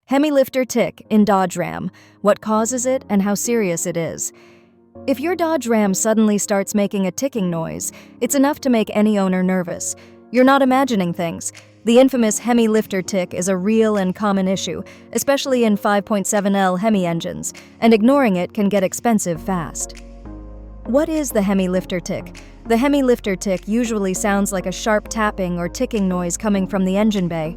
Hemi lifter tick in Dodge Ram, what causes it and how serious it is. If your Dodge Ram suddenly starts making a ticking noise, it's enough to make any owner nervous. You're not imagining things. The infamous Hemi lifter tick is a real and common issue, especially in 5.7L Hemi engines, and ignoring it can get expensive fast. What is the Hemi lifter tick? The Hemi lifter tick usually sounds like a sharp tapping or ticking noise coming from the engine bay.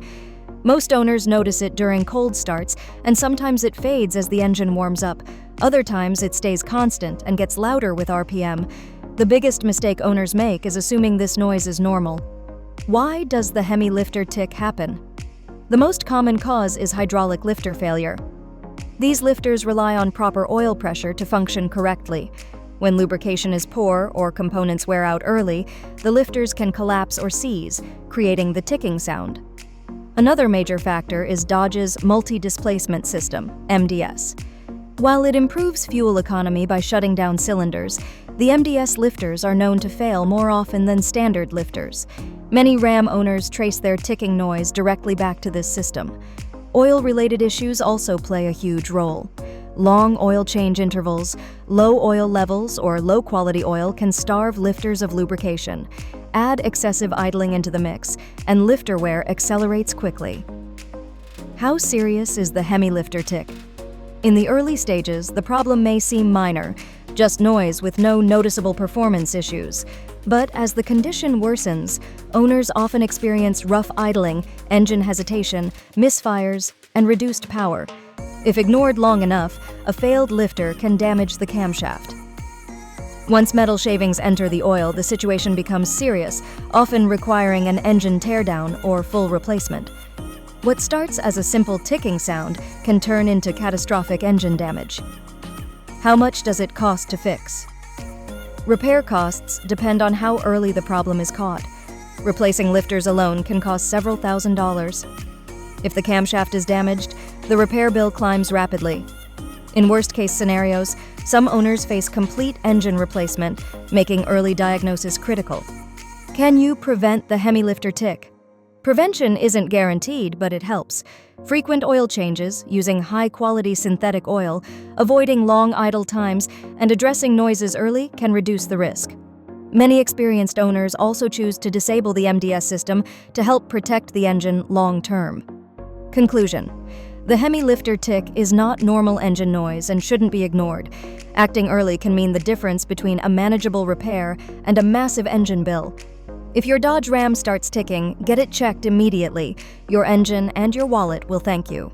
Most owners notice it during cold starts, and sometimes it fades as the engine warms up. Other times it stays constant and gets louder with RPM. The biggest mistake owners make is assuming this noise is normal. Why does the Hemi lifter tick happen? The most common cause is hydraulic lifter failure. These lifters rely on proper oil pressure to function correctly. When lubrication is poor or components wear out early, the lifters can collapse or seize, creating the ticking sound. Another major factor is Dodge's multi-displacement system, MDS. While it improves fuel economy by shutting down cylinders, the MDS lifters are known to fail more often than standard lifters. Many Ram owners trace their ticking noise directly back to this system. Oil-related issues also play a huge role. Long oil change intervals, low oil levels, or low-quality oil can starve lifters of lubrication. Add excessive idling into the mix, and lifter wear accelerates quickly. How serious is the Hemi lifter tick? In the early stages, the problem may seem minor, just noise with no noticeable performance issues. But as the condition worsens, owners often experience rough idling, engine hesitation, misfires, and reduced power. If ignored long enough, a failed lifter can damage the camshaft. Once metal shavings enter the oil, the situation becomes serious, often requiring an engine teardown or full replacement. What starts as a simple ticking sound can turn into catastrophic engine damage. How much does it cost to fix? Repair costs depend on how early the problem is caught. Replacing lifters alone can cost several $1,000s. If the camshaft is damaged, the repair bill climbs rapidly. In worst-case scenarios, some owners face complete engine replacement, making early diagnosis critical. Can you prevent the Hemi lifter tick? Prevention isn't guaranteed, but it helps. Frequent oil changes, using high-quality synthetic oil, avoiding long idle times, and addressing noises early can reduce the risk. Many experienced owners also choose to disable the MDS system to help protect the engine long-term. Conclusion: the Hemi lifter tick is not normal engine noise and shouldn't be ignored. Acting early can mean the difference between a manageable repair and a massive engine bill. If your Dodge Ram starts ticking, get it checked immediately. Your engine and your wallet will thank you.